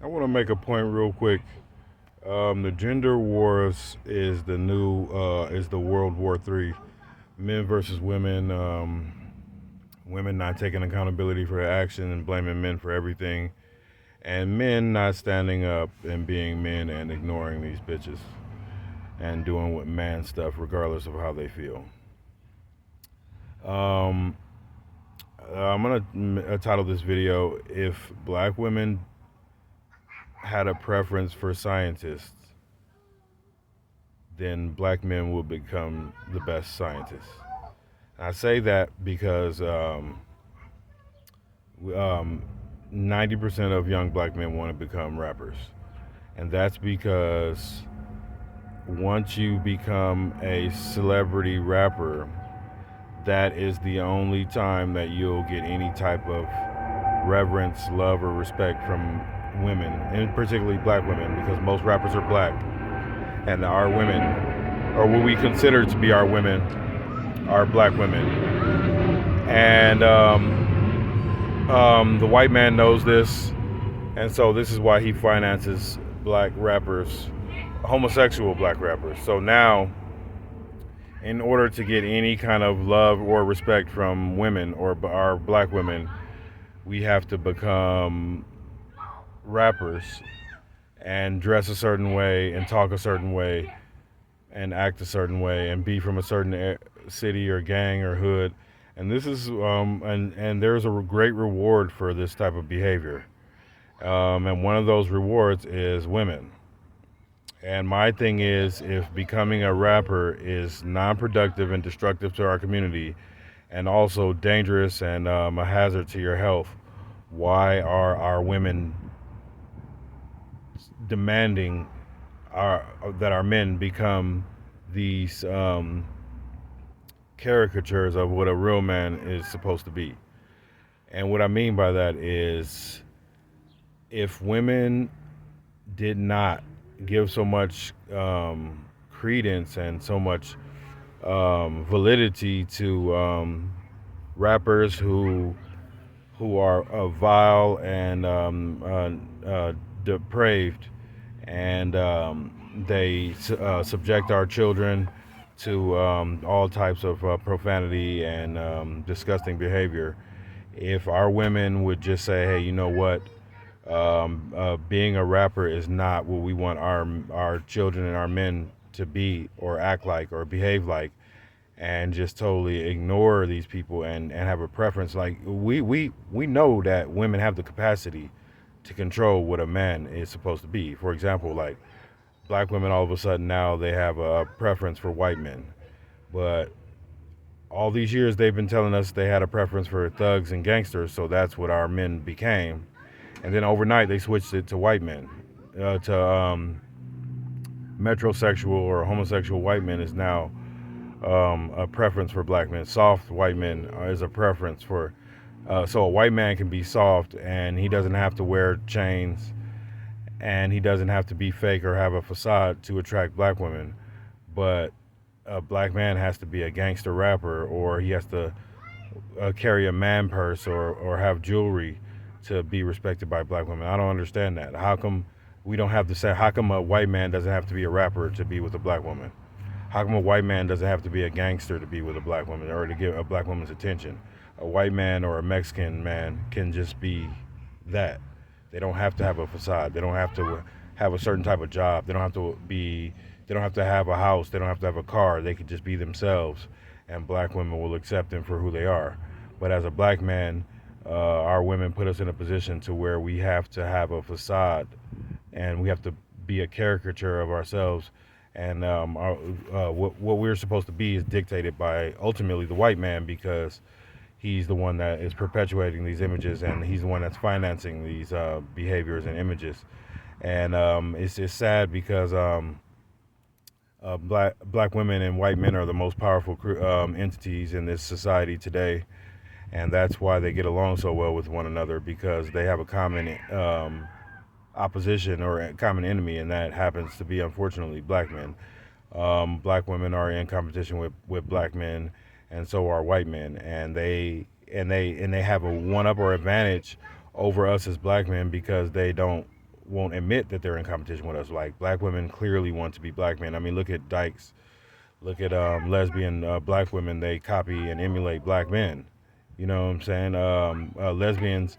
I want to make a point real quick. The gender wars is the new is the World War III. Men versus women. Women not taking accountability for their action and blaming men for everything, and men not standing up and being men and ignoring these bitches and doing what man stuff regardless of how they feel. Um, I'm gonna title this video "If Black Women Had a Preference for Scientists, then Black men will become the best scientists." I say that because 90% of young Black men want to become rappers, and that's because once you become a celebrity rapper, that is the only time that you'll get any type of reverence, love, or respect from women, and particularly black women, because most rappers are black, and our women, or what we consider to be our women, are black women. And the white man knows this, and so this is why he finances black rappers, homosexual black rappers. So now, in order to get any kind of love or respect from women or our black women, we have to become rappers and dress a certain way and talk a certain way and act a certain way and be from a certain city or gang or hood. And this is and there's a great reward for this type of behavior. And one of those rewards is women. And my thing is, if becoming a rapper is non-productive and destructive to our community, and also dangerous and a hazard to your health, why are our women demanding that our men become these caricatures of what a real man is supposed to be? And what I mean by that is, if women did not give so much credence and so much validity to rappers who are vile and depraved, and they subject our children to all types of profanity and disgusting behavior. If our women would just say, "Hey, you know what? Being a rapper is not what we want our children and our men to be or act like or behave like," and just totally ignore these people and have a preference. Like we know that women have the capacity to control what a man is supposed to be. For example, like black women all of a sudden now they have a preference for white men. But all these years they've been telling us they had a preference for thugs and gangsters, so that's what our men became. And then overnight they switched it to white men. To Metrosexual or homosexual white men is now a preference for black men. Soft white men is a preference for. So a white man can be soft and he doesn't have to wear chains and he doesn't have to be fake or have a facade to attract black women. But a black man has to be a gangster rapper, or he has to carry a man purse, or have jewelry to be respected by black women. I don't understand that. How come we don't have to say, how come a white man doesn't have to be a rapper to be with a black woman? How come a white man doesn't have to be a gangster to be with a black woman or to get a black woman's attention? A white man or a Mexican man can just be that. They don't have to have a facade. They don't have to have a certain type of job. They don't have to be. They don't have to have a house. They don't have to have a car. They could just be themselves, and black women will accept them for who they are. But as a black man, our women put us in a position to where we have to have a facade, and we have to be a caricature of ourselves. And what we're supposed to be is dictated by ultimately the white man, because he's the one that is perpetuating these images, and he's the one that's financing these behaviors and images. And it's sad because black women and white men are the most powerful entities in this society today, and that's why they get along so well with one another, because they have a common opposition or a common enemy, and that happens to be, unfortunately, black men. Black women are in competition with black men, and so are white men, and they have a one up or advantage over us as black men, because they don't won't admit that they're in competition with us. Like black women clearly want to be black men. I mean, look at dykes, look at lesbian black women. They copy and emulate black men. You know what I'm saying? Lesbians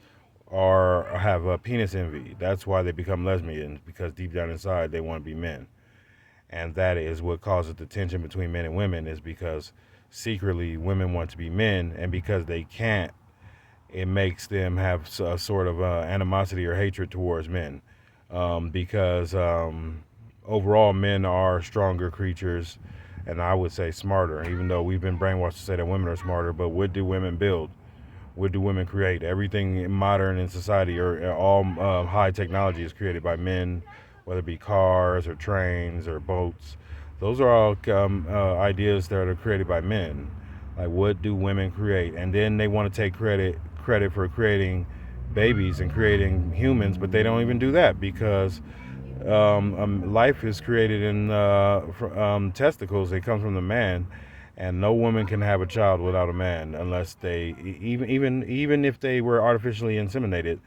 are have penis envy. That's why they become lesbians, because deep down inside they want to be men, and that is what causes the tension between men and women. Is because secretly women want to be men, and because they can't, it makes them have a sort of animosity or hatred towards men, because overall men are stronger creatures, and I would say smarter. Even though we've been brainwashed to say that women are smarter, but what do women build? What do women create? Everything modern in society, or all high technology, is created by men, whether it be cars or trains or boats. Those are all ideas that are created by men. Like, what do women create? And then they want to take credit for creating babies and creating humans, but they don't even do that, because life is created in testicles. It comes from the man, and no woman can have a child without a man unless they even if they were artificially inseminated.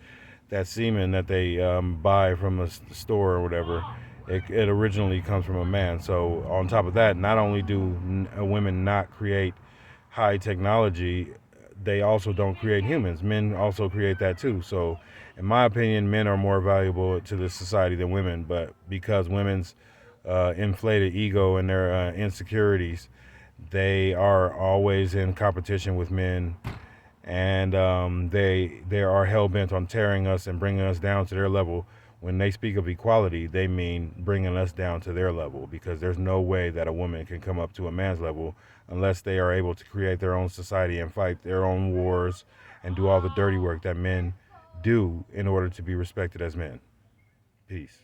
That semen that they buy from a store or whatever, it originally comes from a man. So on top of that, not only do women not create high technology, they also don't create humans. Men also create that too. So, in my opinion, men are more valuable to the society than women. But because women's inflated ego and their insecurities, they are always in competition with men, and they are hell bent on tearing us and bringing us down to their level. When they speak of equality, they mean bringing us down to their level, because there's no way that a woman can come up to a man's level unless they are able to create their own society and fight their own wars and do all the dirty work that men do in order to be respected as men. Peace.